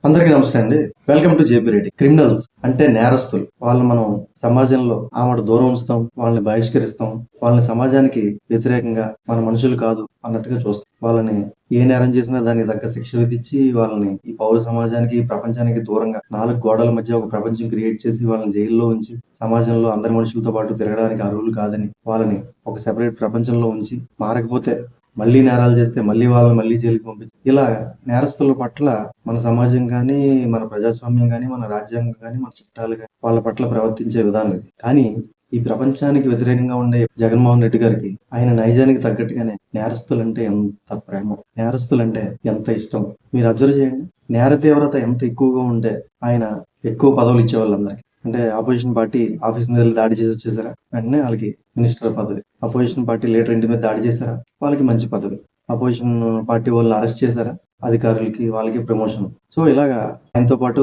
అందరికీ నమస్తే అండి. Welcome to JP Reddy. Criminals అంటే నేరస్తులు. వాళ్ళని మనం సమాజంలో ఆమడ దూరం ఉంచుతాం, వాళ్ళని బహిష్కరిస్తాం, వాళ్ళని సమాజానికి వ్యతిరేకంగా మన మనుషులు కాదు అన్నట్టుగా చూస్తాం. వాళ్ళని ఏ నేరం చేసినా దానికి తగ్గ శిక్ష విధించి వాళ్ళని ఈ పౌర సమాజానికి, ప్రపంచానికి దూరంగా 4 గోడల మధ్య ఒక ప్రపంచం క్రియేట్ చేసి వాళ్ళని జైల్లో ఉంచి సమాజంలో అందరి మనుషులతో పాటు తిరగడానికి అర్హులు కాదని వాళ్ళని ఒక సెపరేట్ ప్రపంచంలో ఉంచి మారకపోతే మళ్ళీ నేరాలు చేస్తే మళ్ళీ జైలుకి పంపించి ఇలా నేరస్తుల పట్ల మన సమాజం కానీ, మన ప్రజాస్వామ్యం కానీ, మన రాజ్యాంగం కానీ, మన చట్టాలు కానీ వాళ్ళ పట్ల ప్రవర్తించే విధానం ఇది. కానీ ఈ ప్రపంచానికి వ్యతిరేకంగా ఉండే జగన్మోహన్ రెడ్డి గారికి ఆయన నైజానికి తగ్గట్టుగానే నేరస్తులంటే ఎంత ప్రేమ, నేరస్తులంటే ఎంత ఇష్టం. మీరు అబ్జర్వ్ చేయండి. నేర తీవ్రత ఎంత ఎక్కువగా ఉంటే ఆయన ఎక్కువ పదవులు ఇచ్చేవాళ్ళు అందరికి. అంటే అపోజిషన్ పార్టీ ఆఫీస్ మీద దాడి చేసి వచ్చేసారా, వెంటనే వాళ్ళకి మినిస్టర్ పదవి. అపోజిషన్ పార్టీ లీడర్ ఇంటి మీద దాడి చేశారా, వాళ్ళకి మంచి పదవి. అపోజిషన్ పార్టీ వాళ్ళని అరెస్ట్ చేశారా, అధికారులకి వాళ్ళకి ప్రమోషన్. సో ఇలాగా ఆయనతో పాటు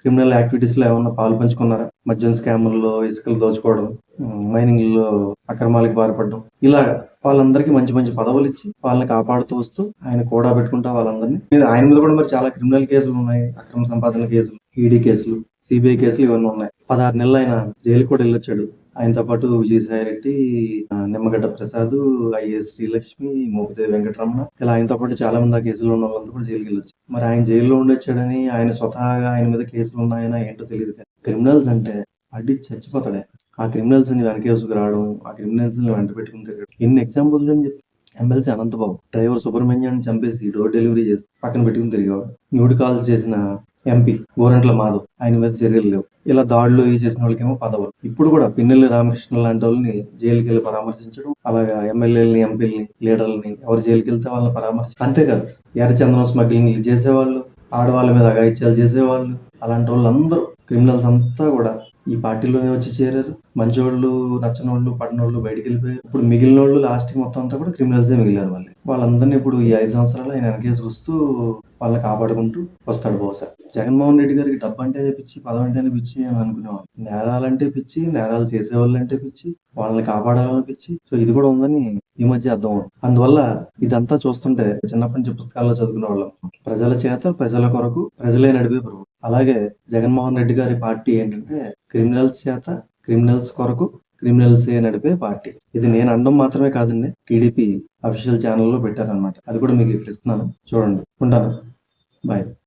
క్రిమినల్ యాక్టివిటీస్ లో ఏమన్నా పాలు పంచుకున్నారా? మద్యం స్కాముల్లో, ఇసుకలు దోచుకోవడం, మైనింగ్ లో అక్రమాలకు పాల్పడడం, ఇలాగా వాళ్ళందరికీ మంచి మంచి పదవులు ఇచ్చి వాళ్ళని కాపాడుతూ వస్తూ ఆయన కూడా పెట్టుకుంటా వాళ్ళందరినీ. ఆయన మీద కూడా మరి చాలా క్రిమినల్ కేసులు ఉన్నాయి, అక్రమ సంపాదన కేసులు, ఈడీ కేసులు, సిబిఐ కేసులు ఇవన్నీ ఉన్నాయి. 16 నెలలు ఆయన జైలు కూడా వెళ్ళొచ్చాడు. ఆయనతో పాటు విజయసాయి రెడ్డి, నిమ్మగడ్డ ప్రసాద్, ఐఏఎస్ శ్రీలక్ష్మి, మోపిదేవి వెంకటరమణ, ఇలా ఆయనతో పాటు చాలా మంది ఆ కేసులో ఉన్న వాళ్ళంతా కూడా జైలుకి వెళ్ళొచ్చు. మరి ఆయన జైల్లో ఉండొచ్చాడని ఆయన స్వతహాగా ఆయన మీద కేసులు ఉన్నాయనా ఏంటో తెలియదు. క్రిమినల్స్ అంటే అడ్డి చచ్చిపోతాడే. ఆ క్రిమినల్స్ ని వెనకేసుకు రావడం, ఆ క్రిమినల్స్ ని వెంట పెట్టుకుని తిరగడం. ఎన్ని ఎగ్జాంపుల్స్ అని చెప్పి. ఎమ్మెల్సీ అనంతబాబు డ్రైవర్ సుబ్రహ్మణ్యాన్ని చంపేసి డోర్ డెలివరీ చేసి పక్కన పెట్టుకుని తిరిగేవాడు. న్యూడ్ కాల్ చేసిన ఎంపీ గోరంట్ల మాధవ్, ఆయన మీద చర్యలు లేవు. ఇలా దాడులు చేసిన వాళ్ళకేమో పదవులు. ఇప్పుడు కూడా పిన్నెల్లి రామకృష్ణ లాంటి వాళ్ళని జైలుకి వెళ్ళి పరామర్శించడం, అలాగా ఎమ్మెల్యేలని, ఎంపీలని, లీడర్లని ఎవరు జైలుకి వెళ్తే వాళ్ళని పరామర్శించడం. అంతేకాదు ఎర్రచందనం స్మగ్లింగ్ చేసేవాళ్ళు, ఆడవాళ్ళ మీద అఘాయిత్యాలు చేసేవాళ్ళు, అలాంటి వాళ్ళందరూ క్రిమినల్స్ అంతా కూడా ఈ పార్టీలోనే వచ్చి చేరారు. మంచోళ్ళు, నచ్చనోళ్ళు, పడినోళ్ళు బయటికి వెళ్ళిపోయారు. ఇప్పుడు మిగిలిన వాళ్ళు లాస్ట్ మొత్తం అంతా కూడా క్రిమినల్సే మిగిలారు. వాళ్ళందరినీ ఇప్పుడు ఈ 5 సంవత్సరాలు ఆయన వెనకేసి వస్తూ వాళ్ళని కాపాడుకుంటూ వస్తాడు బహుశా. జగన్మోహన్ రెడ్డి గారికి డబ్బు అంటేనే పిచ్చి, పదవి అంటేనే పిచ్చి అని అనుకునేవాళ్ళు. నేరాలంటే పిచ్చి, నేరాలు చేసేవాళ్ళు అంటే పిచ్చి, వాళ్ళని కాపాడాలని పిచ్చి. సో ఇది కూడా ఉందని ఈ మధ్య అర్థం అవుతుంది. అందువల్ల ఇదంతా చూస్తుంటే చిన్నప్పటి నుంచి పుస్తకాల్లో చదువుకునే వాళ్ళం. ప్రజల చేత, ప్రజల కొరకు, ప్రజలే నడిపే ప్రభు. అలాగే జగన్మోహన్ రెడ్డి గారి పార్టీ ఏంటంటే క్రిమినల్స్ చేత, క్రిమినల్స్ కొరకు, క్రిమినల్స్ నడిపే పార్టీ. ఇది నేను అనడం మాత్రమే కాదండి, టీడీపీ అఫీషియల్ ఛానల్లో పెట్టారనమాట. అది కూడా మీకు ఇక్కడ ఇస్తున్నాను, చూడండి. ఉంటాను. బాయ్.